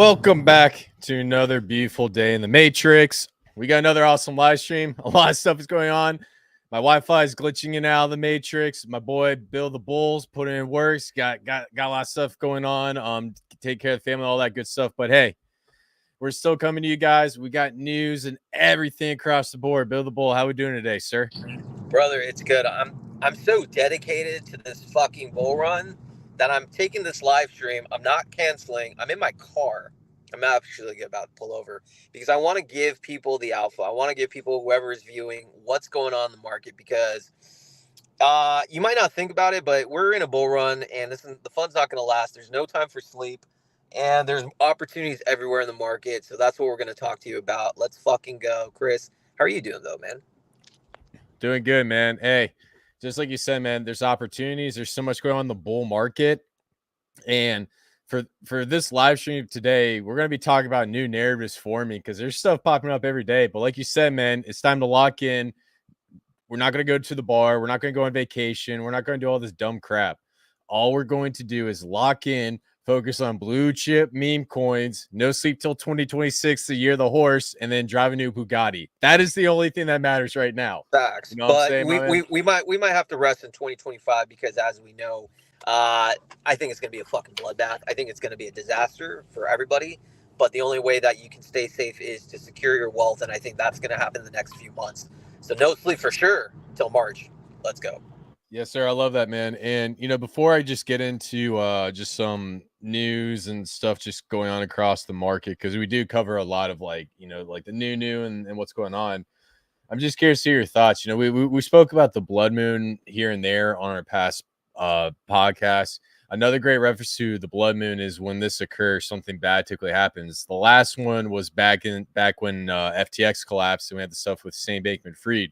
Welcome back to another beautiful day in the Matrix. We got another awesome live stream. A lot of stuff is going on. My Wi-Fi is glitching in and out of the Matrix. My boy Bill the Bulls putting in works. Got a lot of stuff going on. Take care of the family, all that good stuff. But hey, we're still coming to you guys. We got news and everything across the board. Bill the Bull, how we doing today, sir? Brother, it's good. I'm so dedicated to this fucking bull run that I'm taking this live stream. I'm not canceling. I'm in my car. I'm actually about to pull over because I want to give people the alpha. I want to give people, whoever is viewing, what's going on in the market because you might not think about it, but we're in a bull run and the fun's not going to last. There's no time for sleep and there's opportunities everywhere in the market. So that's what we're going to talk to you about. Let's fucking go. Chris, how are you doing though, man? Doing good, man. Hey, just like you said, man, there's opportunities. There's so much going on in the bull market. And for this live stream today, we're going to be talking about new narratives forming because there's stuff popping up every day. But like you said, man, it's time to lock in. We're not going to go to the bar. We're not going to go on vacation. We're not going to do all this dumb crap. All we're going to do is lock in, focus on blue chip meme coins, no sleep till 2026, the year of the horse, and then drive a new Bugatti. That is the only thing that matters right now. Facts, You know what I'm but saying, we, my man? we might have to rest in 2025 because as we know, I think it's going to be a fucking bloodbath. I think it's going to be a disaster for everybody. But the only way that you can stay safe is to secure your wealth, and I think that's going to happen in the next few months. So no sleep for sure till March. Let's go. Yes, sir. I love that, man. And before I just get into just some news and stuff just going on across the market, because we do cover a lot of like the new and what's going on. I'm just curious to hear your thoughts. We spoke about the blood moon here and there on our past podcasts. Another great reference to the blood moon is when this occurs, something bad typically happens. The last one was back when FTX collapsed and we had the stuff with Sam Bankman-Fried.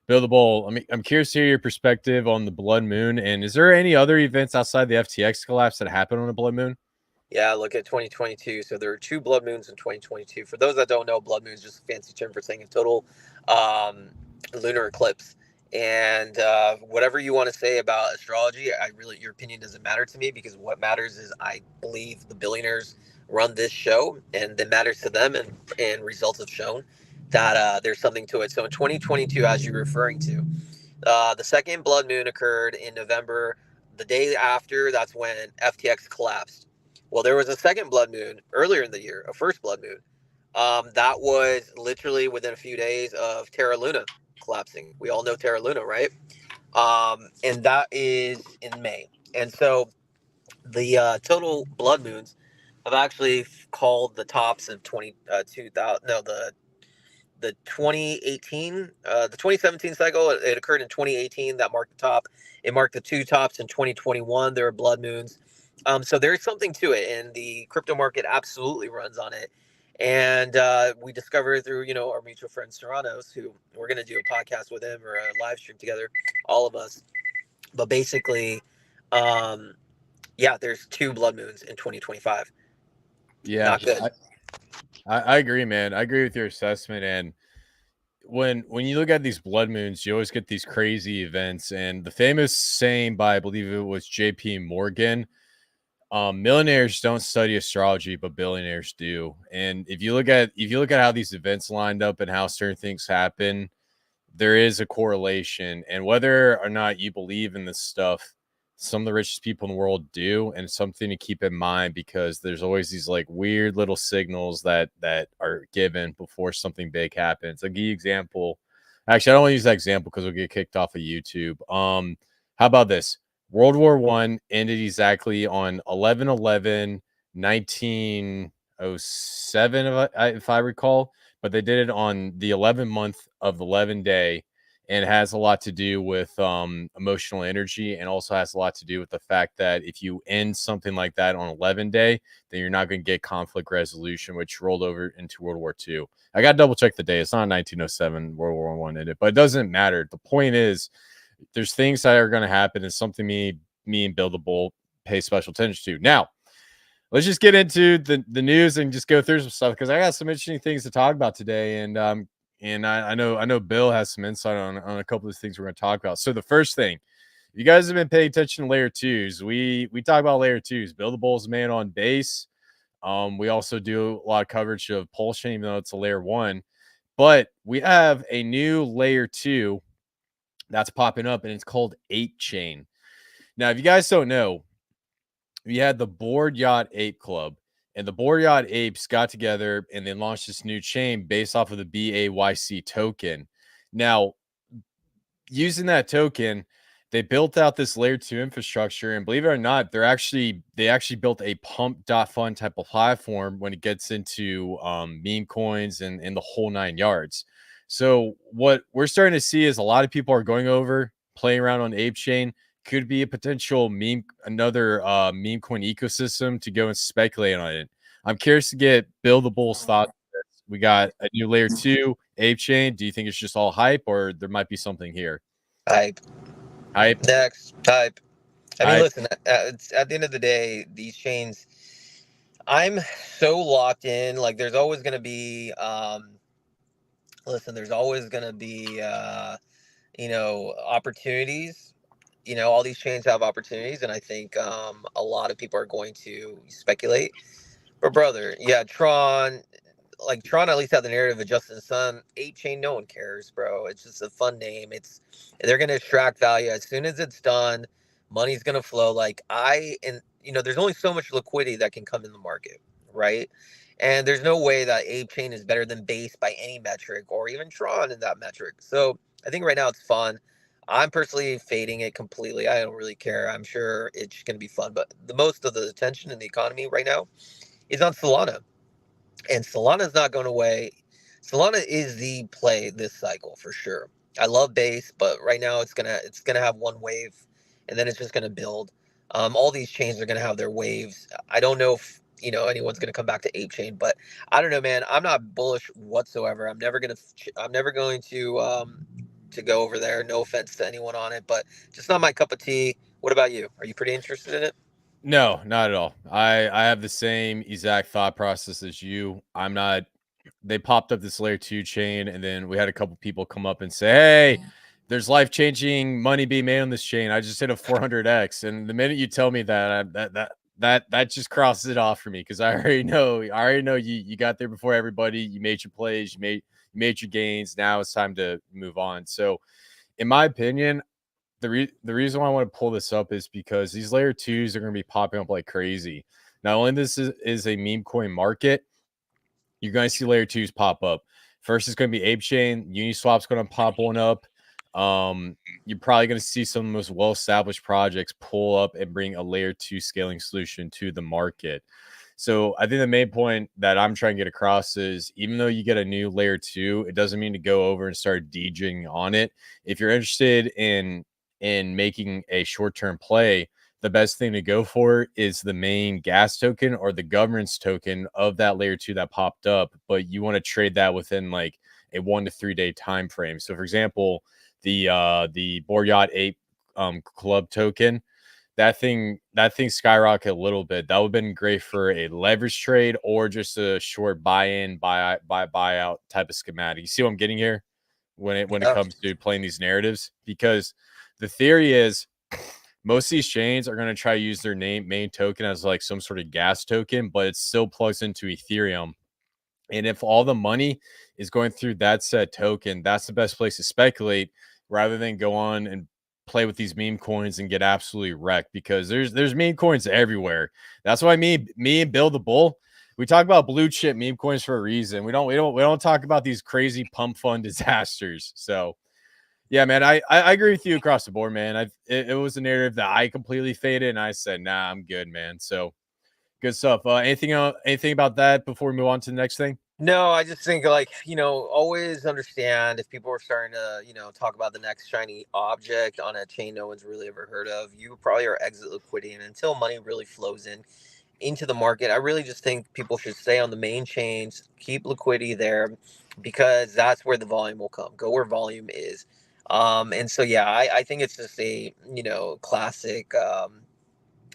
Bill the Bull, I'm curious to hear your perspective on the blood moon. And is there any other events outside the FTX collapse that happened on a blood moon? Yeah, look at 2022. So there are two blood moons in 2022. For those that don't know, blood moon is just a fancy term for saying a total um, lunar eclipse. And whatever you want to say about astrology, your opinion doesn't matter to me because what matters is I believe the billionaires run this show, and it matters to them, and results have shown that there's something to it. So in 2022, as you're referring to, the second blood moon occurred in November. The day after, that's when FTX collapsed. Well, there was a second blood moon earlier in the year, a first blood moon. That was literally within a few days of Terra Luna collapsing. We all know Terra Luna, right? And that is in May. And so the total blood moons have actually called the tops of 2000. No, the 2018, the 2017 cycle. It occurred in 2018. That marked the top. It marked the two tops in 2021. There were blood moons. So there's something to it, and the crypto market absolutely runs on it. And we discovered through our mutual friend Serranos, who we're going to do a podcast with him or a live stream together, all of us. But basically, um, yeah, there's two blood moons in 2025. Yeah, Not good. I agree, man. I agree with your assessment. And when you look at these blood moons, you always get these crazy events. And the famous saying by, I believe it was JP Morgan, millionaires don't study astrology, but billionaires do. And if you look at how these events lined up and how certain things happen, there is a correlation. And whether or not you believe in this stuff, some of the richest people in the world do, and it's something to keep in mind because there's always these like weird little signals that are given before something big happens. I'll give you an example. Actually, I don't want to use that example because we'll get kicked off of YouTube. How about this? World War I ended exactly on 11/11, 1907, if I recall, but they did it on the 11th month of the 11 day, and it has a lot to do with emotional energy, and also has a lot to do with the fact that if you end something like that on 11 day, then you're not going to get conflict resolution, which rolled over into World War II. I got to double check the day. It's not 1907 World War I ended, but it doesn't matter. The point is, there's things that are going to happen, and something me and Bill the Bull pay special attention to. Now, let's just get into the news and just go through some stuff because I got some interesting things to talk about today. And I know Bill has some insight on a couple of things we're going to talk about. So the first thing, if you guys have been paying attention to layer twos, we talk about layer twos. Bill the Bull's man on base. We also do a lot of coverage of Pulse Chain, even though it's a layer 1. But we have a new layer 2 that's popping up, and it's called Ape Chain. Now, if you guys don't know, we had the Bored Yacht Ape Club, and the Bored Yacht Apes got together and they launched this new chain based off of the BAYC token. Now, using that token, they built out this layer 2 infrastructure, and believe it or not, they actually built a pump.fund type of platform when it gets into meme coins and the whole 9 yards. So what we're starting to see is a lot of people are going over, playing around on Ape Chain. Could be a potential another meme coin ecosystem to go and speculate on it. I'm curious to get Bill the Bull's thoughts. We got a new layer 2 Ape Chain. Do you think it's just all hype, or there might be something here? Hype. Hype. Next. Hype. I mean, Hype. listen, at the end of the day, these chains, I'm so locked in. Like, there's always going to be, listen, there's always going to be, opportunities. All these chains have opportunities, and I think a lot of people are going to speculate. But brother, yeah, Tron at least had the narrative of Justin Sun. 8chain, no one cares, bro. It's just a fun name. They're gonna extract value as soon as it's done. Money's gonna flow. There's only so much liquidity that can come in the market, right? And there's no way that 8chain is better than Base by any metric, or even Tron in that metric. So I think right now it's fun. I'm personally fading it completely. I don't really care. I'm sure it's gonna be fun, but the most of the attention in the economy right now is on Solana, and Solana's not going away. Solana is the play this cycle for sure. I love Base, but right now it's gonna have one wave, and then it's just gonna build. All these chains are gonna have their waves. I don't know if anyone's gonna come back to Ape Chain, but I don't know, man. I'm not bullish whatsoever. I'm never going to go over there. No offense to anyone on it, but just not my cup of tea. What about you? Are you pretty interested in it? No, not at all. I have the same exact thought process as you. I'm not. They popped up this layer 2 chain, and then we had a couple people come up and say, "Hey, there's life changing money being made on this chain. I just hit a 400x." And the minute you tell me that, that just crosses it off for me, because I already know. You got there before everybody. You made your plays. You made your gains. Now it's time to move on. So, in my opinion, the reason why I want to pull this up is because these layer 2s are going to be popping up like crazy. Not only this is a meme coin market, you're going to see layer 2s pop up. First is going to be Ape Chain. Uniswap's going to pop one up. You're probably going to see some of the most well-established projects pull up and bring a layer 2 scaling solution to the market. So I think the main point that I'm trying to get across is, even though you get a new layer 2, it doesn't mean to go over and start DJing on it. If you're interested in making a short-term play, the best thing to go for is the main gas token or the governance token of that layer 2 that popped up, but you want to trade that within like a 1 to 3 day time frame. So for example, the Bored Yacht Ape club token, that thing skyrocketed a little bit. That would have been great for a leverage trade or just a short buy-in, buyout type of schematic. You see what I'm getting here when it comes to playing these narratives? Because the theory is most of these chains are going to try to use their main token as like some sort of gas token, but it still plugs into Ethereum. And if all the money is going through that said token, that's the best place to speculate, rather than go on and play with these meme coins and get absolutely wrecked, because there's meme coins everywhere. That's why me and Bill the Bull, we talk about blue chip meme coins for a reason. We don't talk about these crazy pump fund disasters. So yeah, man, I agree with you across the board, man. It was a narrative that I completely faded, and I said, nah, I'm good, man. So good stuff. Anything about that before we move on to the next thing? No, I just think always understand if people are starting to, talk about the next shiny object on a chain no one's really ever heard of, you probably are exit liquidity. And until money really flows into the market, I really just think people should stay on the main chains, keep liquidity there, because that's where the volume will come. Go where volume is. And so yeah, I think it's just a, classic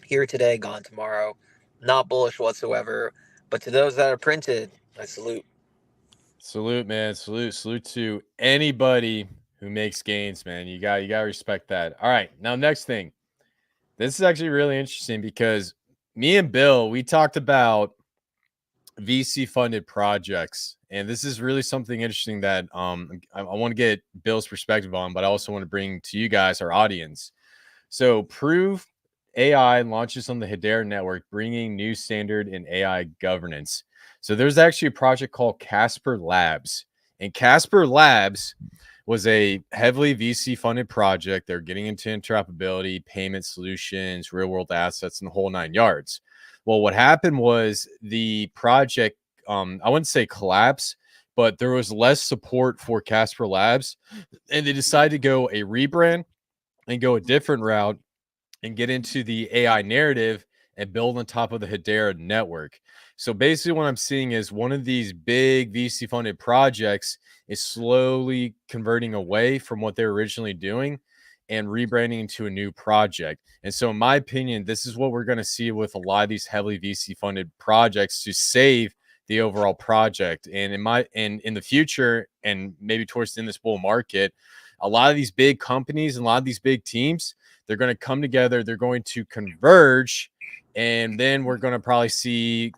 here today, gone tomorrow. Not bullish whatsoever. But to those that are printed, I salute. Salute, man. Salute to anybody who makes gains, man. You got to respect that. All right, now next thing. This is actually really interesting because me and Bill, we talked about VC funded projects. And this is really something interesting that I want to get Bill's perspective on, but I also want to bring to you guys, our audience. So, Prove AI launches on the Hedera network, bringing new standard in AI governance. So, there's actually a project called Casper Labs, and Casper Labs was a heavily VC funded project. They're getting into interoperability, payment solutions, real world assets, and the whole nine yards. Well, what happened was the project, I wouldn't say collapse, but there was less support for Casper Labs, and they decided to go a rebrand and go a different route and get into the AI narrative and build on top of the Hedera network. So basically, what I'm seeing is one of these big VC funded projects is slowly converting away from what they're originally doing and rebranding into a new project. And so, in my opinion, this is what we're going to see with a lot of these heavily VC funded projects to save the overall project. And in the future, and maybe towards the end of this bull market, a lot of these big companies and a lot of these big teams, they're going to come together, they're going to converge, and then we're going to probably see,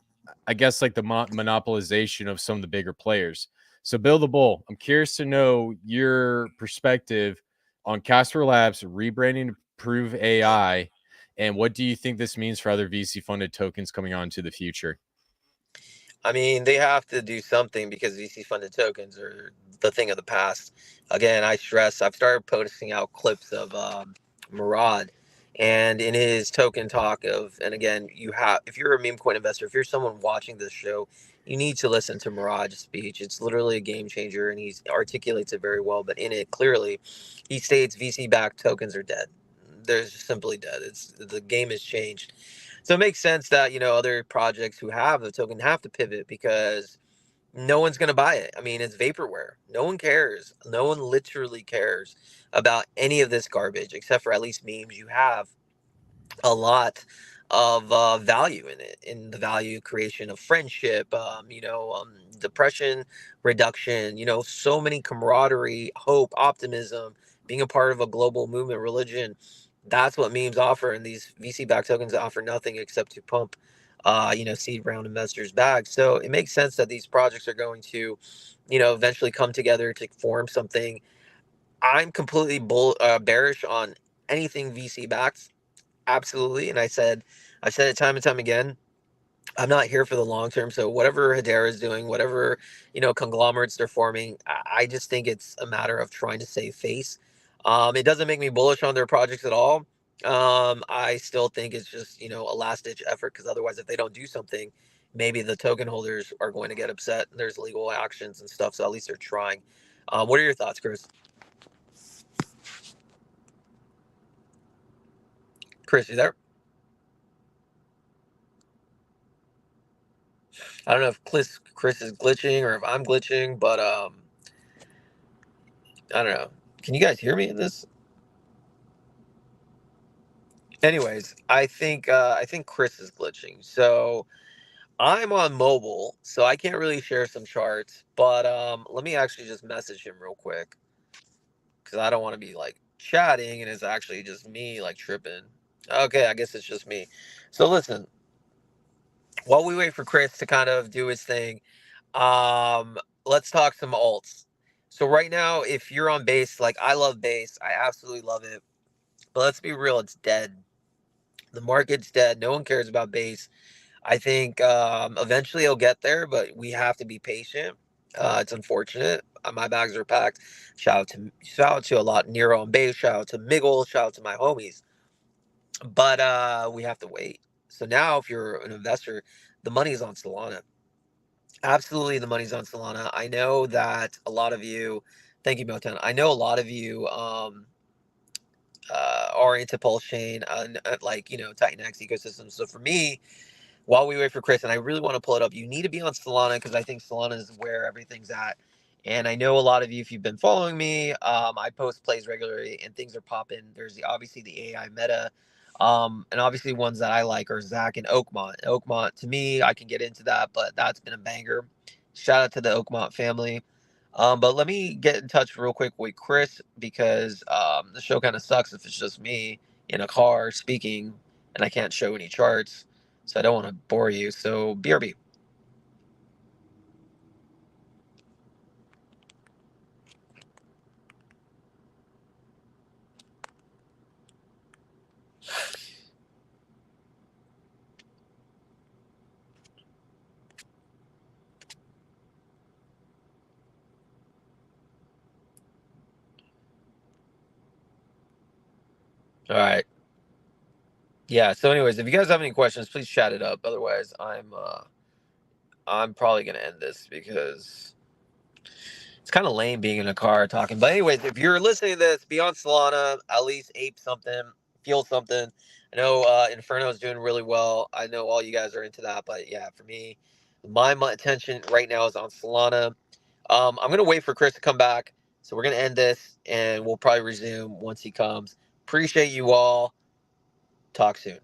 I guess, like the monopolization of some of the bigger players. So, Bill the Bull, I'm curious to know your perspective on Casper Labs rebranding to Prove AI, and what do you think this means for other VC funded tokens coming on to the future? I mean, they have to do something because VC funded tokens are the thing of the past. Again, I stress, I've started posting out clips of Murad and in his token talk of, and again, you have, if you're a meme coin investor, if you're someone watching this show, you need to listen to Murad's speech. It's literally a game changer and he articulates it very well. But in it, clearly, he states VC backed tokens are dead. They're just simply dead. It's the game has changed. So it makes sense that, other projects who have the token have to pivot because no one's going to buy it. I mean, it's vaporware. No one cares. No one literally cares about any of this garbage except for at least memes. You have a lot of value in it, in the value creation of friendship, depression reduction, so many camaraderie, hope, optimism, being a part of a global movement, religion. That's what memes offer, and these VC-backed tokens offer nothing except to pump, seed round investors back. So it makes sense that these projects are going to, eventually come together to form something. I'm completely bearish on anything VC backed. Absolutely. And I've said it time and time again. I'm not here for the long term. So whatever Hedera is doing, whatever, conglomerates they're forming, I just think it's a matter of trying to save face. It doesn't make me bullish on their projects at all. I still think it's just, a last ditch effort because otherwise, if they don't do something, maybe the token holders are going to get upset. There's legal actions and stuff. So at least they're trying. What are your thoughts, Chris? Chris, you there? I don't know if Chris is glitching or if I'm glitching, but I don't know. Can you guys hear me in this? Anyways, I think Chris is glitching. So I'm on mobile, so I can't really share some charts. But let me actually just message him real quick because I don't want to be like chatting and it's actually just me like tripping. Okay, I guess it's just me. So listen, while we wait for Chris to kind of do his thing, Um, let's talk some alts. So right now, if you're on base, like I love base, I absolutely love it. But let's be real, it's dead. The market's dead. No one cares about base. I think eventually it'll get there, but we have to be patient. It's unfortunate. My bags are packed. Shout out to a lot Nero on base. Shout out to Miggle. Shout out to my homies. But we have to wait. So now, if you're an investor, the money's on Solana. Absolutely, the money's on Solana. I know that a lot of you, thank you, Motown. I know a lot of you are into Pulse Chain, like, Titan X ecosystem. So for me, while we wait for Chris, and I really want to pull it up, you need to be on Solana because I think Solana is where everything's at. And I know a lot of you, if you've been following me, I post plays regularly and things are popping. There's obviously the AI meta. And obviously ones that I like are Zach and Oakmont. Oakmont, to me, I can get into that, but that's been a banger. Shout out to the Oakmont family. But let me get in touch real quick with Chris because the show kind of sucks if it's just me in a car speaking and I can't show any charts. So I don't want to bore you. So BRB. All right. Yeah. So, anyways, if you guys have any questions, please chat it up. Otherwise, I'm probably gonna end this because it's kind of lame being in a car talking. But anyways, if you're listening to this, be on Solana, at least ape something, feel something. I know Inferno is doing really well. I know all you guys are into that, but yeah, for me, my attention right now is on Solana. I'm gonna wait for Chris to come back, so we're gonna end this, and we'll probably resume once he comes. Appreciate you all. Talk soon.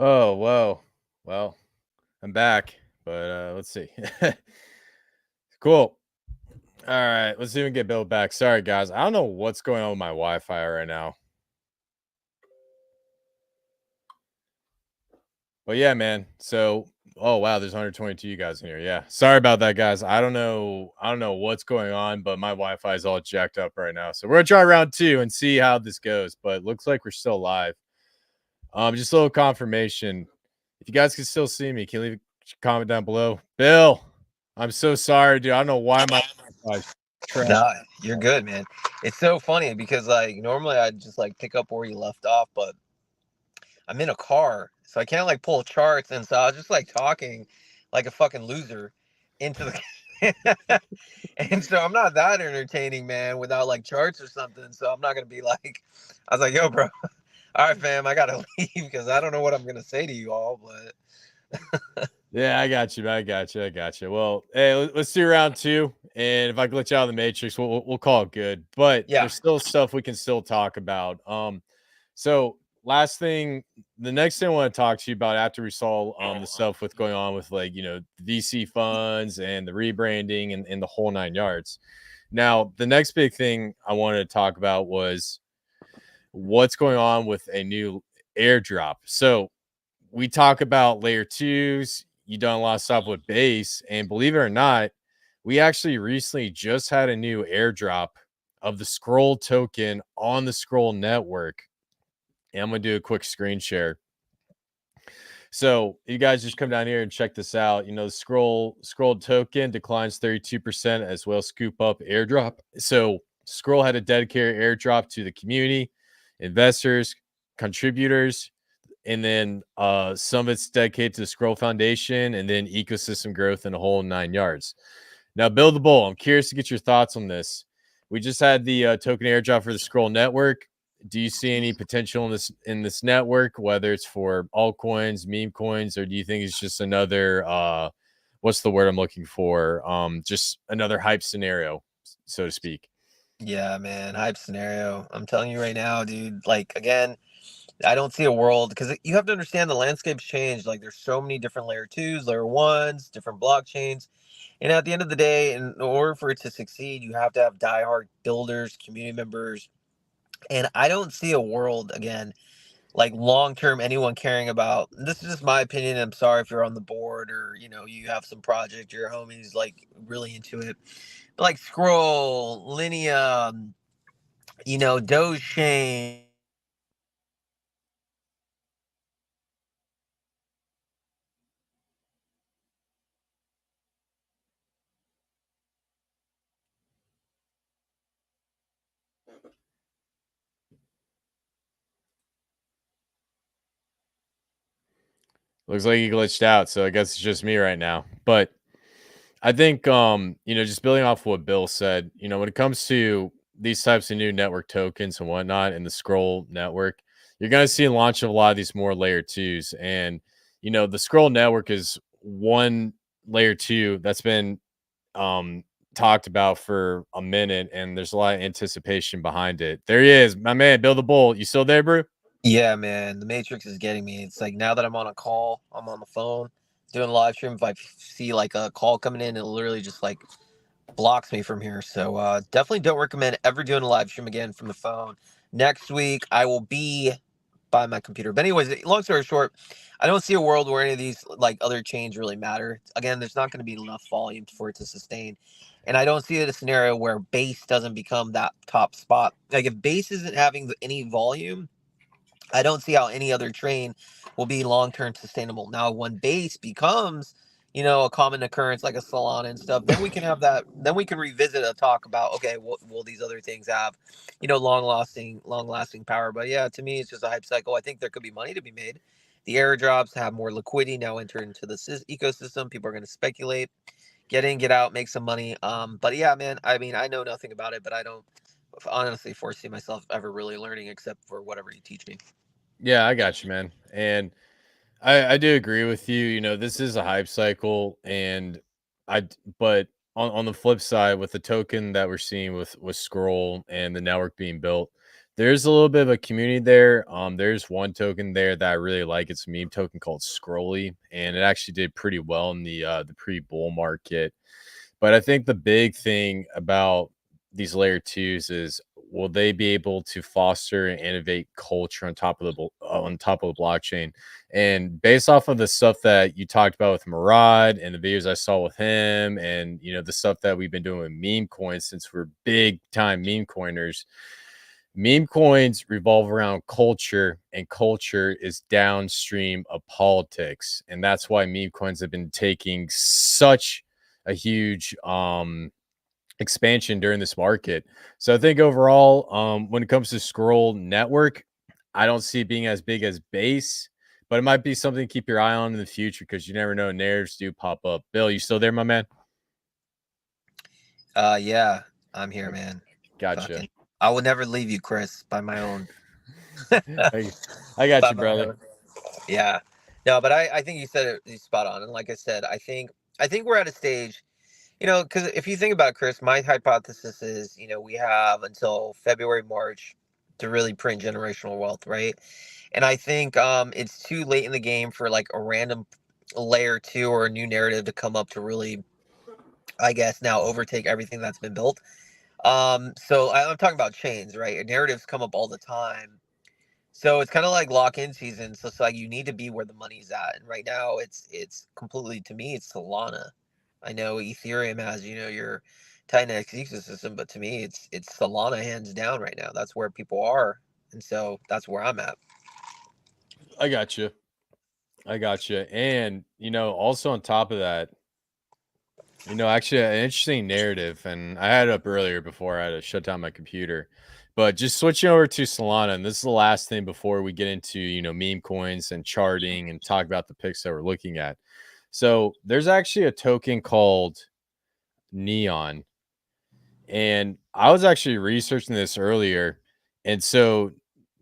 Oh, whoa. Well, I'm back, but let's see. Cool. All right, let's even get Bill back. Sorry, guys. I don't know what's going on with my Wi-Fi right now. But yeah, man. So, oh wow, there's 122 you guys in here. Yeah. Sorry about that, guys. I don't know. I don't know what's going on, but my Wi-Fi is all jacked up right now. So we're gonna try round two and see how this goes. But looks like we're still live. Just a little confirmation. If you guys can still see me, can you leave a comment down below? Bill, I'm so sorry, dude. I don't know why my Wi-Fi trash. Nah, you're good, man. It's so funny because like normally I'd just like pick up where you left off, but I'm in a car, so I can't like pull charts, and so I was just like talking like a fucking loser into the and so I'm not that entertaining, man, without like charts or something. So I'm not gonna be like, I was like, yo, bro, all right, fam, I gotta leave because I don't know what I'm gonna say to you all, but Yeah, I got you. I got you. I got you. Well, hey, let's do round two, and if I glitch out of the matrix, we'll call it good. But yeah. there's still stuff we can still talk about. So last thing, the next thing I want to talk to you about after we saw the stuff with going on with like VC funds and the rebranding and the whole nine yards. Now, the next big thing I wanted to talk about was what's going on with a new airdrop. So we talk about layer twos. You done a lot of stuff with base, and believe it or not, we actually recently just had a new airdrop of the scroll token on the scroll network. And I'm gonna do a quick screen share. So you guys just come down here and check this out. The scroll token declines 32% as well. Scoop up airdrop. So Scroll had a dedicated airdrop to the community, investors, contributors, and then some of it's dedicated to the Scroll Foundation, and then ecosystem growth in a whole 9 yards. Now, Build the Bull, I'm curious to get your thoughts on this. We just had the token airdrop for the Scroll Network. Do you see any potential in this network, whether it's for altcoins, meme coins, or do you think it's just another what's the word I'm looking for? Just another hype scenario, so to speak. Yeah, man, hype scenario. I'm telling you right now, dude. Like again, I don't see a world because you have to understand the landscape's changed. Like there's so many different layer twos, layer ones, different blockchains. And at the end of the day, in order for it to succeed, you have to have diehard builders, community members. And I don't see a world again, like long term, anyone caring about this is just my opinion. I'm sorry if you're on the board or you have some project, your homies like really into it. But like Scroll, Linea, Dogechain. Looks like he glitched out, so I guess it's just me right now. But I think just building off what Bill said, when it comes to these types of new network tokens and whatnot in the Scroll network, you're gonna see a launch of a lot of these more layer twos. And the Scroll network is one layer two that's been um talked about for a minute, and there's a lot of anticipation behind it. There he is, my man, Bill the Bull. You still there, bro? Yeah, man, the Matrix is getting me. It's like now that I'm on a call, I'm on the phone doing a live stream. If I see like a call coming in, it literally just like blocks me from here. So definitely don't recommend ever doing a live stream again from the phone. Next week I will be by my computer. But anyways, long story short, I don't see a world where any of these like other chains really matter. Again, there's not going to be enough volume for it to sustain. And I don't see a scenario where base doesn't become that top spot. Like if base isn't having any volume, I don't see how any other train will be long-term sustainable. Now, when base becomes, a common occurrence like a Solana and stuff, then we can have that. Then we can revisit a talk about, okay, what will these other things have, long-lasting power. But yeah, to me, it's just a hype cycle. I think there could be money to be made. The airdrops have more liquidity now enter into the ecosystem. People are going to speculate, get in, get out, make some money. But yeah, man, I mean, I know nothing about it, but I don't honestly foresee myself ever really learning except for whatever you teach me. Yeah, I got you, man. And I do agree with you. This is a hype cycle, and but on the flip side, with the token that we're seeing with Scroll and the network being built, there's a little bit of a community there. There's one token there that I really like. It's a meme token called Scrolly, and it actually did pretty well in the pre-bull market. But I think the big thing about these layer twos is, will they be able to foster and innovate culture on top of on top of the blockchain? And based off of the stuff that you talked about with Murad and the videos I saw with him, and the stuff that we've been doing with meme coins, since we're big time meme coiners, meme coins revolve around culture, and culture is downstream of politics, and that's why meme coins have been taking such a huge expansion during this market. So I think overall, when it comes to Scroll Network, I don't see it being as big as Base, but it might be something to keep your eye on in the future, because you never know, narratives do pop up. Bill, you still there, my man? Yeah, I'm here, man. Gotcha. Fucking, I will never leave you, Chris, by my own. I got you, brother. Yeah. No, but I think you said it spot on. And like I said, I think we're at a stage, because if you think about it, Chris, my hypothesis is, we have until February, March to really print generational wealth, right? And I think it's too late in the game for like a random layer two or a new narrative to come up to really, I guess, now overtake everything that's been built. So I'm talking about chains, right? Narratives come up all the time. So it's kind of like lock-in season. So it's like you need to be where the money's at. And right now it's completely, to me, it's Solana. I know Ethereum has, your Titan ecosystem, but to me it's Solana hands down right now. That's where people are. And so that's where I'm at. I got you. I got you. And, also on top of that, actually an interesting narrative, and I had it up earlier before I had to shut down my computer. But just switching over to Solana, and this is the last thing before we get into, meme coins and charting and talk about the picks that we're looking at. So there's actually a token called Neon. And I was actually researching this earlier. And so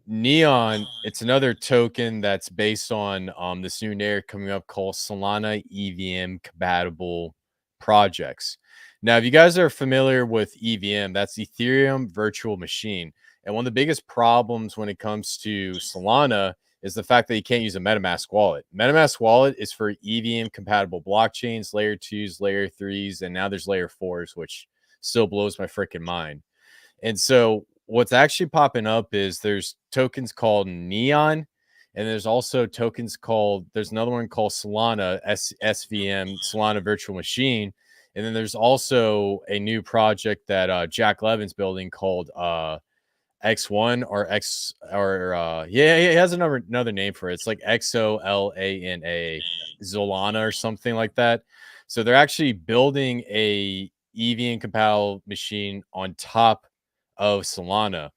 Neon, it's another token that's based on this new narrative coming up called Solana EVM compatible projects. Now, if you guys are familiar with EVM, that's Ethereum Virtual Machine. And one of the biggest problems when it comes to Solana is the fact that you can't use a MetaMask wallet. MetaMask wallet is for EVM compatible blockchains, layer twos, layer threes, and now there's layer fours, which still blows my freaking mind. And so what's actually popping up is there's tokens called Neon, and there's also tokens called, there's another one called Solana SVM, Solana Virtual Machine. And then there's also a new project that Jack Levin's building called X1 or X, or yeah, he has another name for it. It's like XOLANA, Zolana or something like that. So they're actually building a EVM compatible machine on top of Solana.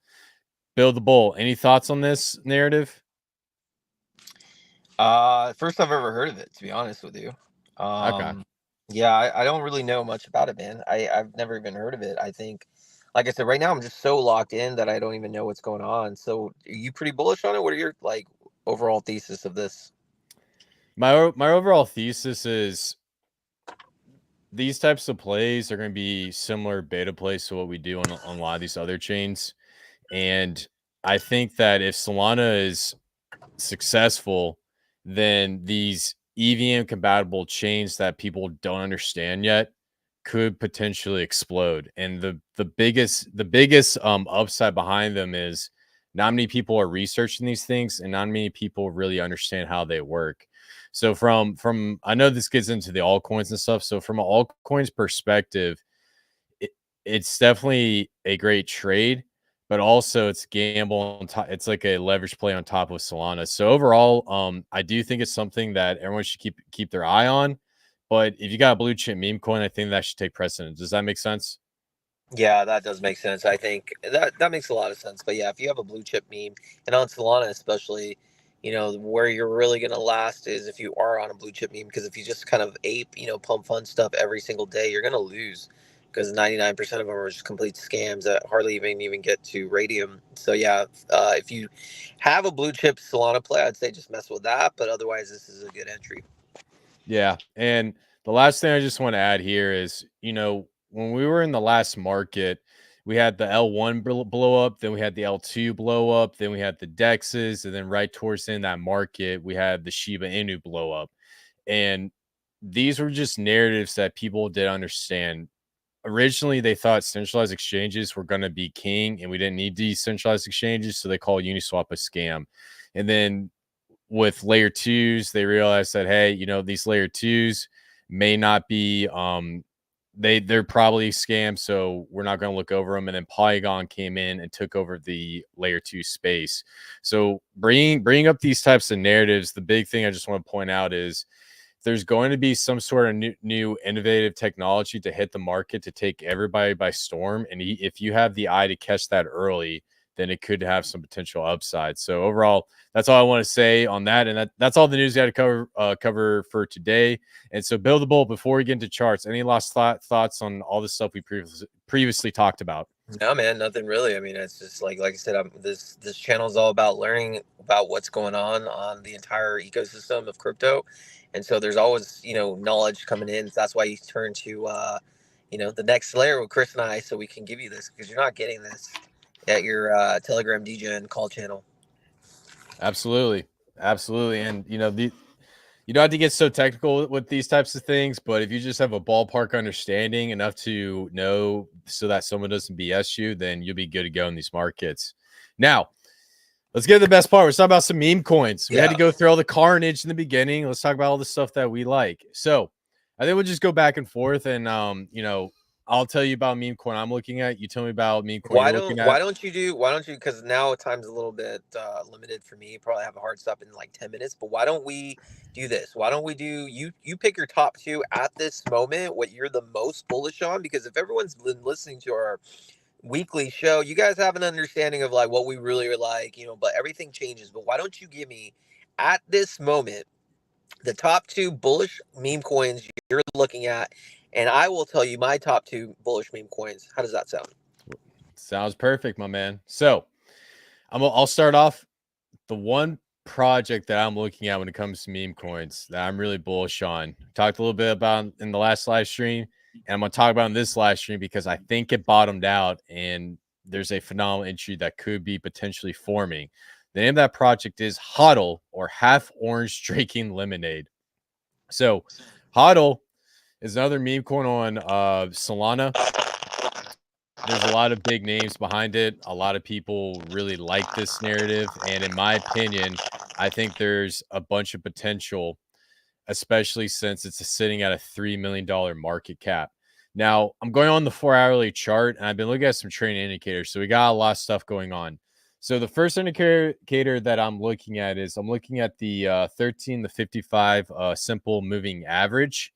Bill the Bull, any thoughts on this narrative? First I've ever heard of it, to be honest with you. Okay. Yeah, I don't really know much about it, man. I've never even heard of it. I think, like I said, right now I'm just so locked in that I don't even know what's going on. So, are you pretty bullish on it? What are your like overall thesis of this? My overall thesis is these types of plays are going to be similar beta plays to what we do on a lot of these other chains. And I think that if Solana is successful, then these EVM compatible chains that people don't understand yet could potentially explode. And the biggest upside behind them is not many people are researching these things, and not many people really understand how they work. So from I know this gets into the altcoins and stuff. So from an altcoins perspective, it, it's definitely a great trade, but also it's gamble on top. It's like a leverage play on top of Solana. So overall, I do think it's something that everyone should keep their eye on. But if you got a blue chip meme coin, I think that should take precedence. Does that make sense? Yeah, that does make sense. I think that makes a lot of sense. But yeah, if you have a blue chip meme, and on Solana especially, where you're really gonna last is if you are on a blue chip meme. Because if you just kind of ape, pump fun stuff every single day, you're gonna lose. Because 99% of them are just complete scams that hardly even get to Radium. So yeah, if you have a blue chip Solana play, I'd say just mess with that. But otherwise, this is a good entry. Yeah. And the last thing I just want to add here is, when we were in the last market, we had the L1 blow up, then we had the L2 blow up, then we had the Dexes, and then right towards the end of that market, we had the Shiba Inu blow up. And these were just narratives that people didn't understand. Originally, they thought centralized exchanges were going to be king and we didn't need decentralized exchanges, so they call Uniswap a scam. And then with layer twos, they realized that, hey, you know, these layer twos may not be they're probably scams, so we're not going to look over them. And then Polygon came in and took over the layer 2 space. So bringing up these types of narratives, the big thing I just want to point out is there's going to be some sort of new innovative technology to hit the market to take everybody by storm. And if you have the eye to catch that early, then it could have some potential upside. So overall, that's all I want to say on that. And that's all the news I had to cover for today. And so Build the Bull, before we get into charts, any last thoughts on all the stuff we previously talked about? No, man, nothing really. I mean, it's just like I said, this channel is all about learning about what's going on the entire ecosystem of crypto, and so there's always knowledge coming in. So that's why you turn to the next layer with Chris and I, so we can give you this, because you're not getting this at your Telegram DGen call channel. Absolutely, and you don't have to get so technical with these types of things, but if you just have a ballpark understanding enough to know so that someone doesn't BS you, then you'll be good to go in these markets. Now, let's get to the best part. Let's talk about some meme coins. We had to go through all the carnage in the beginning. Let's talk about all the stuff that we like. So I think we'll just go back and forth, and I'll tell you about meme coin I'm looking at. You tell me about meme coin you're looking at. Why don't you, because now time's a little bit limited for me. Probably have a hard stop in like 10 minutes, but why don't we do this? Why don't we do, you pick your top two at this moment, what you're the most bullish on? Because if everyone's been listening to our weekly show, you guys have an understanding of like what we really like, but everything changes. But why don't you give me at this moment the top two bullish meme coins you're looking at, and I will tell you my top two bullish meme coins. How does that sound? Sounds perfect, my man. So I'll start off. The one project that I'm looking at when it comes to meme coins that I'm really bullish on, talked a little bit about in the last live stream, and I'm going to talk about in this live stream because I think it bottomed out and there's a phenomenal entry that could be potentially forming. The name of that project is HODL, or Half Orange Drinking Lemonade. So HODL is another meme coin on Solana. There's a lot of big names behind it. A lot of people really like this narrative. And in my opinion, I think there's a bunch of potential, especially since it's sitting at a $3 million market cap. Now, I'm going on the 4-hourly chart, and I've been looking at some training indicators. So we got a lot of stuff going on. So the first indicator that I'm looking at is I'm looking at the 13 to 55 simple moving average.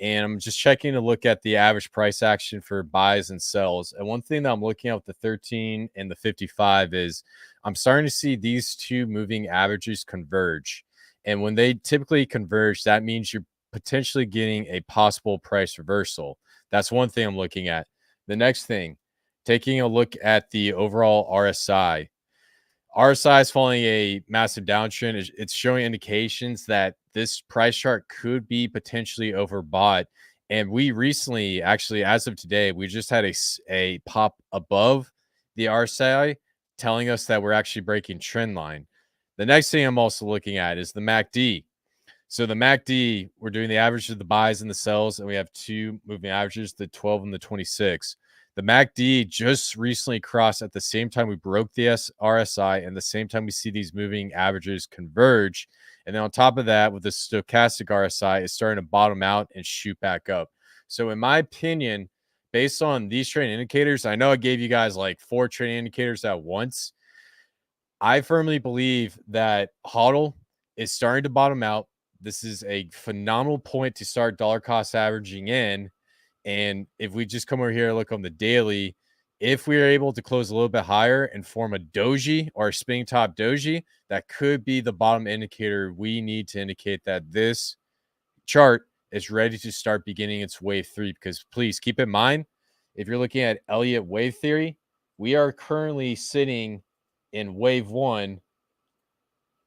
And I'm just checking to look at the average price action for buys and sells. And one thing that I'm looking at with the 13 and the 55 is I'm starting to see these two moving averages converge. And when they typically converge, that means you're potentially getting a possible price reversal. That's one thing I'm looking at. The next thing, taking a look at the overall RSI. RSI is following a massive downtrend. It's showing indications that this price chart could be potentially overbought. And we recently, actually, as of today, we just had a pop above the RSI telling us that we're actually breaking trend line. The next thing I'm also looking at is the MACD. So the MACD, we're doing the average of the buys and the sells, and we have two moving averages, the 12 and the 26. The MACD just recently crossed at the same time we broke the RSI, and the same time we see these moving averages converge. And then on top of that, with the stochastic RSI, it's starting to bottom out and shoot back up. So in my opinion, based on these trading indicators, I know I gave you guys like 4 trading indicators at once. I firmly believe that HODL is starting to bottom out. This is a phenomenal point to start dollar cost averaging in. And if we just come over here and look on the daily, if we are able to close a little bit higher and form a doji or a spinning top doji, that could be the bottom indicator we need to indicate that this chart is ready to start beginning its wave 3. Because please keep in mind, if you're looking at Elliott wave theory, we are currently sitting in wave 1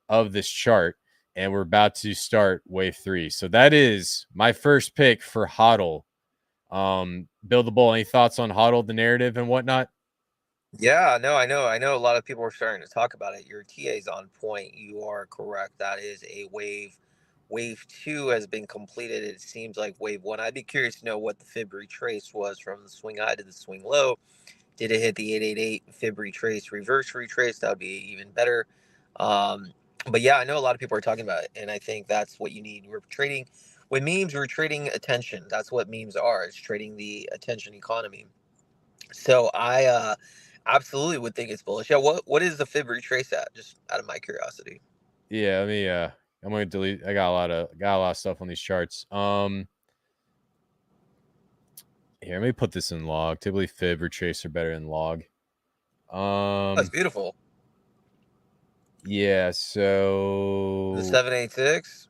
of this chart, and we're about to start wave 3. So that is my first pick for HODL. Build the Bull, any thoughts on HODL, the narrative and whatnot? Yeah, no, I know a lot of people are starting to talk about it. Your TA is on point. You are correct. That is a wave. Wave two has been completed. It seems like wave one. I'd be curious to know what the fib retrace was from the swing high to the swing low. Did it hit the 888 fib retrace, reverse retrace? That would be even better. Um, but yeah, I know a lot of people are talking about it, and I think that's what you need. We're trading with memes. We're trading attention. That's what memes are. It's trading the attention economy. So I absolutely would think it's bullish. Yeah, what is the fib retrace at? Just out of my curiosity. Yeah, let me I'm gonna delete. I got a lot of stuff on these charts. Here, let me put this in log. Typically fib retrace are better in log. That's Um beautiful. yeah, The so 786.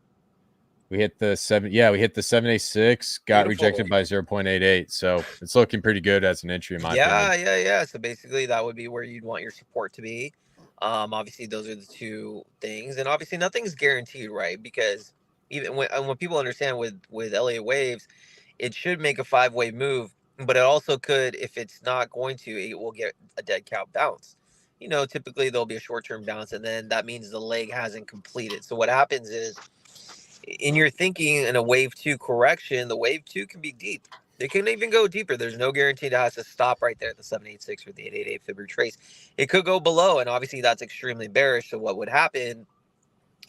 we hit the 786, got Beautiful. rejected by 0.88. So it's looking pretty good as an entry in my opinion. Yeah. So basically, that would be where you'd want your support to be. Obviously, those are the two things, and obviously, nothing's guaranteed, right? Because even when people understand with Elliott waves, it should make a 5 wave move, but it also could, if it's not going to, it will get a dead cow bounce. Typically there'll be a short term bounce, and then that means the leg hasn't completed. So what happens is, in your thinking, in a wave two correction, the wave two can be deep. It can even go deeper. There's no guarantee that it has to stop right there at the 786 or the 888 fib retrace. It could go below, and obviously that's extremely bearish. So what would happen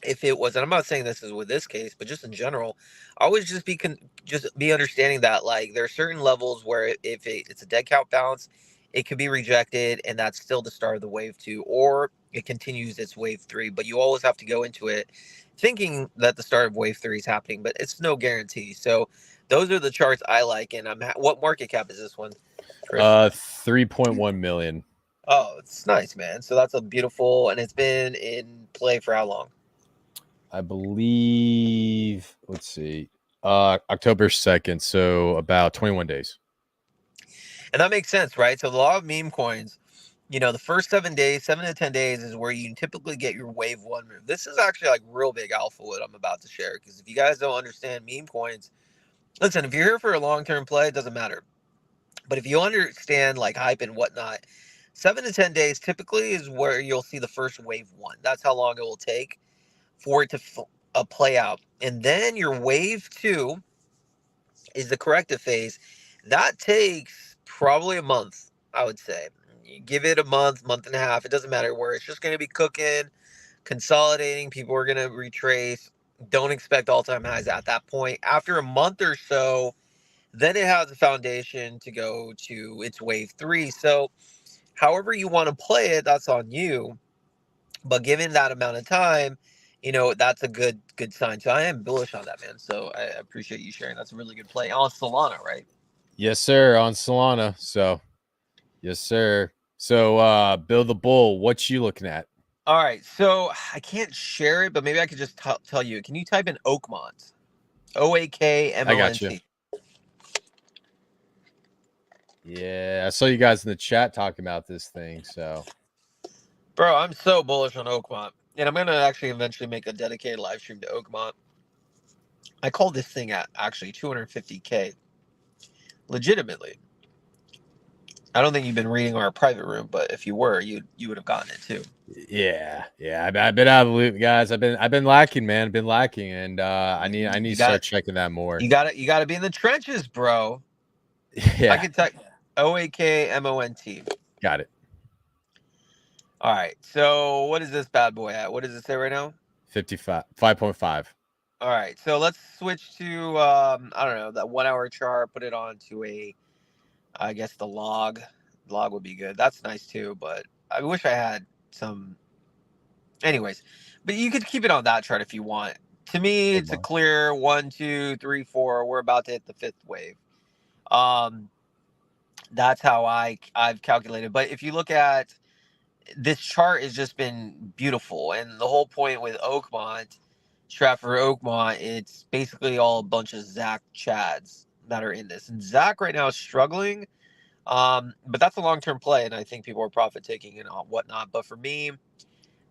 if it was? And I'm not saying this is with this case, but just in general, I always just be understanding that, like, there are certain levels where if it's a dead count bounce, it could be rejected, and that's still the start of the wave two, or it continues its wave three. But you always have to go into it thinking that the start of wave three is happening, but it's no guarantee. So those are the charts I like. And what market cap is this one, Chris? 3.1 million. Oh, it's nice, man. So that's a beautiful, and it's been in play for how long? I believe, let's see, October 2nd, so about 21 days. And that makes sense, right? So the law of meme coins, the first 7 days, 7 to 10 days is where you typically get your wave one move. This is actually like real big alpha what I'm about to share. Because if you guys don't understand meme coins, listen, if you're here for a long term play, it doesn't matter. But if you understand like hype and whatnot, 7 to 10 days typically is where you'll see the first wave one. That's how long it will take for it to play out. And then your wave two is the corrective phase. That takes probably a month, I would say. You give it a month, month and a half, it doesn't matter, where it's just going to be cooking, consolidating. People are going to retrace. Don't expect all time highs at that point. After a month or so, then it has a foundation to go to its wave three. So, however you want to play it, that's on you. But given that amount of time, that's a good sign. So I am bullish on that, man. So I appreciate you sharing. That's a really good play on Solana, right? Yes, sir, on Solana. So, yes, sir. So, Bill the Bull, what you looking at? All right. So I can't share it, but maybe I could just tell you. Can you type in Oakmont? I got you. OAKMONT. Yeah, I saw you guys in the chat talking about this thing. So, Bro, I'm so bullish on Oakmont. And I'm going to actually eventually make a dedicated live stream to Oakmont. I call this thing at actually 250K. Legitimately. I don't think you've been reading our private room, but if you were, you would have gotten it too. yeah, I've been out of the loop, guys. I've been lacking, man. I've been lacking, and I need to start checking that more. You got to be in the trenches, bro. Yeah, I can type OAKMONT. got it. All right. So what is this bad boy at? What does it say right now? 5.5. All right. So let's switch to I don't know, that 1 hour chart. Put it on to I guess the log. Log would be good. That's nice too, but I wish I had some. Anyways, but you could keep it on that chart if you want. To me, it's a clear 1, 2, 3, 4. We're about to hit the fifth wave. That's how I've calculated. But if you look at this chart, has just been beautiful, and the whole point with Oakmont, Stratford Oakmont, it's basically all a bunch of Zach Chads that are in this, and Zach right now is struggling. But that's a long-term play, and I think people are profit taking and whatnot. But for me,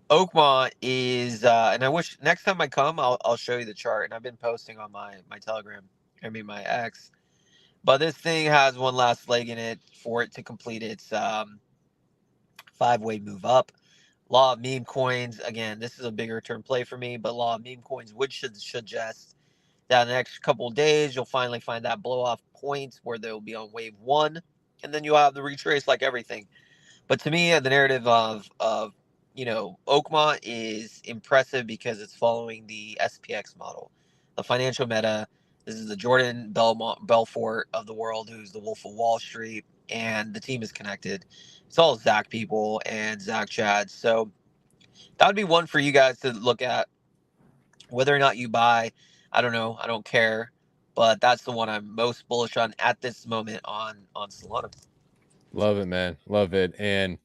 Oakmont is, and I wish next time I come, I'll show you the chart. And I've been posting on my Telegram, my X. But this thing has one last leg in it for it to complete its 5-way move up. Law of meme coins, again, this is a bigger term play for me, but law of meme coins should suggest that in the next couple of days, you'll finally find that blow off point where they'll be on wave one, and then you'll have the retrace like everything. But to me, the narrative of Oakmont is impressive because it's following the SPX model, the financial meta. This is the Jordan Belfort of the world, who's the Wolf of Wall Street, and the team is connected. It's all Zach people and Zach Chad. So that would be one for you guys to look at. Whether or not you buy, I don't know. I don't care. But that's the one I'm most bullish on at this moment on Solana. Love it, man. Love it. And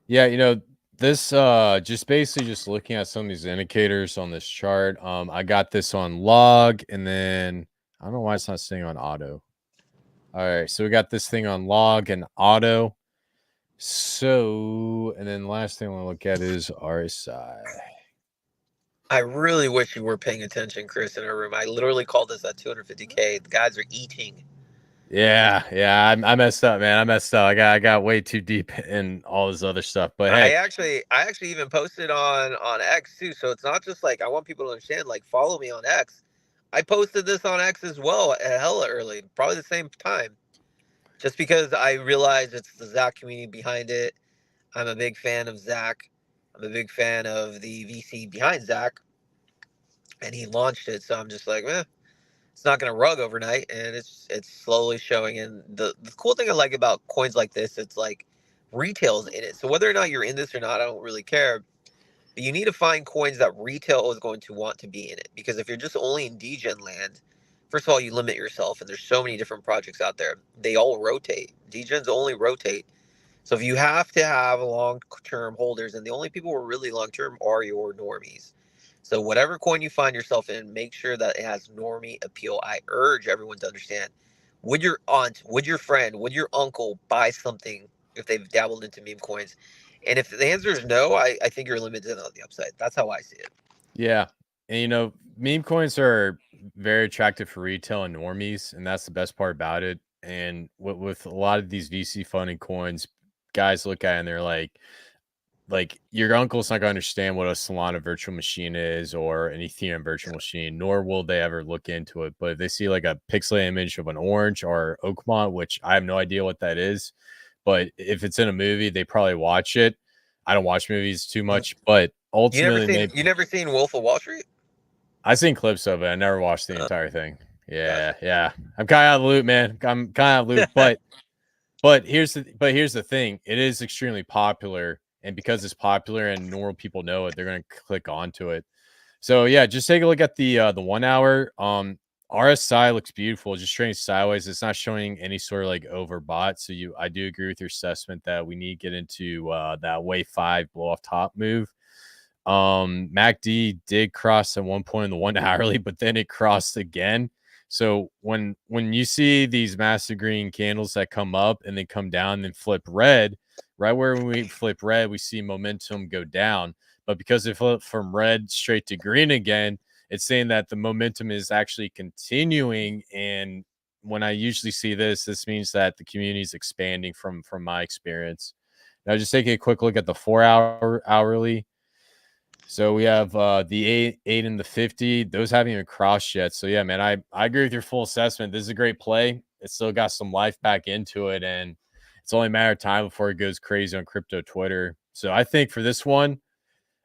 yeah, this just basically just looking at some of these indicators on this chart. I got this on log, and then I don't know why it's not staying on auto. All right, so we got this thing on log and auto. So, and then the last thing I want to look at is RSI. I really wish you were paying attention, Chris, in our room. I literally called this at 250K. The guys are eating. Yeah, I messed up, man. I messed up. I got way too deep in all this other stuff. But hey, I actually even posted on X too. So it's not just like I want people to understand. Like, follow me on X. I posted this on X as well at hella early, probably the same time. Just because I realize it's the Zach community behind it. I'm a big fan of Zach. I'm a big fan of the VC behind Zach, and he launched it. So I'm just like, it's not going to rug overnight, and it's slowly showing. And the cool thing I like about coins like this, it's like retail's in it. So whether or not you're in this or not, I don't really care. But you need to find coins that retail is going to want to be in it, because if you're just only in degen land, first of all, you limit yourself, and there's so many different projects out there. They all rotate. Degens only rotate. So if you have to have long-term holders, and the only people who are really long-term are your normies. So whatever coin you find yourself in, make sure that it has normie appeal. I urge everyone to understand. Would your aunt, would your friend, would your uncle buy something if they've dabbled into meme coins? And if the answer is no, I think you're limited on the upside. That's how I see it. yeah. And meme coins are very attractive for retail and normies, and that's the best part about it. And with a lot of these VC funding coins, guys look at it and they're like your uncle's not going to understand what a Solana virtual machine is or an Ethereum virtual machine, nor will they ever look into it. But if they see like a pixel image of an orange or Oakmont, which I have no idea what that is, but if it's in a movie, they probably watch it. I don't watch movies too much, but ultimately, you never seen Wolf of Wall Street? I've seen clips of it. I never watched the entire thing. Yeah. I'm kind of out of the loop, man. I'm kind of out of the loop, but here's the thing. It is extremely popular. And because it's popular and normal people know it, they're going to click onto it. So yeah, just take a look at the 1 hour. RSI looks beautiful, just trading sideways. It's not showing any sort of like overbought. So I do agree with your assessment that we need to get into that wave 5 blow off top move. MACD did cross at one point in the 1 hourly, but then it crossed again. So when you see these massive green candles that come up and then come down and then flip red, right where we flip red, we see momentum go down. But because it flipped from red straight to green again, it's saying that the momentum is actually continuing. And when I usually see this means that the community is expanding from my experience. Now, just taking a quick look at the 4 hour hourly. So we have the 8 and the 50. Those haven't even crossed yet. So yeah, man, I agree with your full assessment. This is a great play. It's still got some life back into it, and it's only a matter of time before it goes crazy on crypto Twitter. So I think for this one,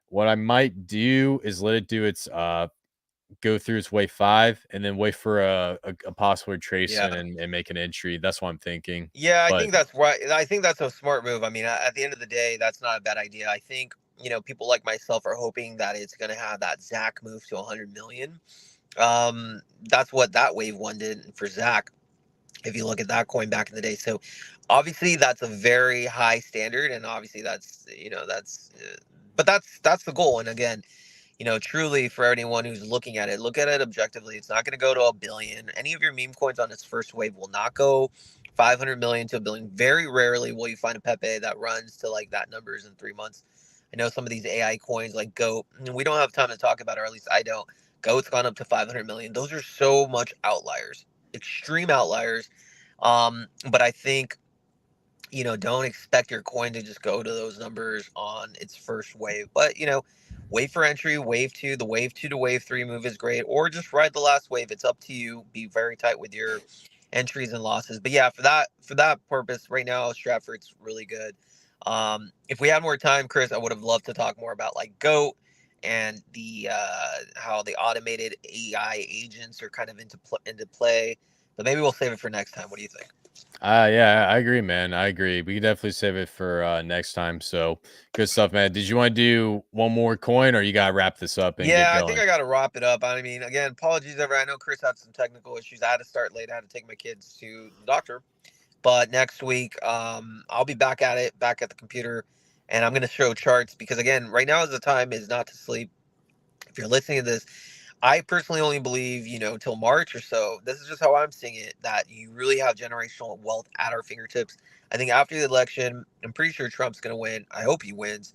what I might do is let it do its go through its wave 5 and then wait for a possible retracement and make an entry. That's what I'm thinking. Yeah, I think that's right. I think that's a smart move. I mean, at the end of the day, that's not a bad idea. I think people like myself are hoping that it's going to have that Zach move to 100 million. That's what that wave 1 did for Zach, if you look at that coin back in the day. So obviously that's a very high standard, and obviously that's but that's the goal. And again, truly, for anyone who's looking at it, look at it objectively. It's not going to go to 1 billion. Any of your meme coins on its first wave will not go 500 million to 1 billion. Very rarely will you find a Pepe that runs to like that numbers in 3 months. I know some of these AI coins like GOAT, we don't have time to talk about it, or at least I don't. GOAT's gone up to 500 million. Those are so much outliers, extreme outliers. But I think don't expect your coin to just go to those numbers on its first wave. But, wait for entry, wave two. The wave two to wave three move is great, or just ride the last wave. It's up to you. Be very tight with your entries and losses. But yeah, for that purpose, right now, Stratford's really good. If we had more time, Chris, I would have loved to talk more about like GOAT and the how the automated AI agents are kind of into play. But maybe we'll save it for next time. What do you think? Yeah, I agree, man. I agree. We can definitely save it for next time. So good stuff, man. Did you want to do one more coin, or you gotta wrap this up and get Yeah, I think going? I got to wrap it up. I mean, again, apologies, everyone. I know Chris had some technical issues. I had to start late. I had to take my kids to the doctor. But next week, I'll be back at it, back at the computer, and I'm going to show charts because, again, right now is the time is not to sleep. If you're listening to this, I personally only believe, till March or so. This is just how I'm seeing it, that you really have generational wealth at our fingertips. I think after the election, I'm pretty sure Trump's going to win. I hope he wins.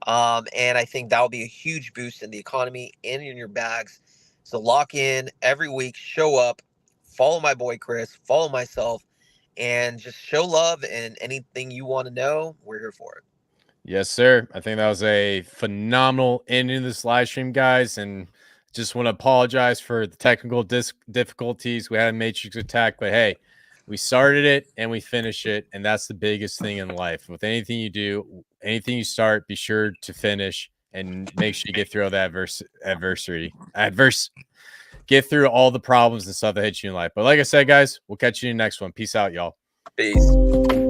And I think that'll be a huge boost in the economy and in your bags. So lock in every week, show up, follow my boy Chris, follow myself, and just show love. And anything you want to know, we're here for it. Yes, sir. I think that was a phenomenal ending to this live stream, guys. And just want to apologize for the technical difficulties. We had a matrix attack, but hey, we started it and we finish it. And that's the biggest thing in life. With anything you do, anything you start, be sure to finish and make sure you get through all the get through all the problems and stuff that hit you in life. But like I said, guys, we'll catch you in the next one. Peace out, y'all. Peace.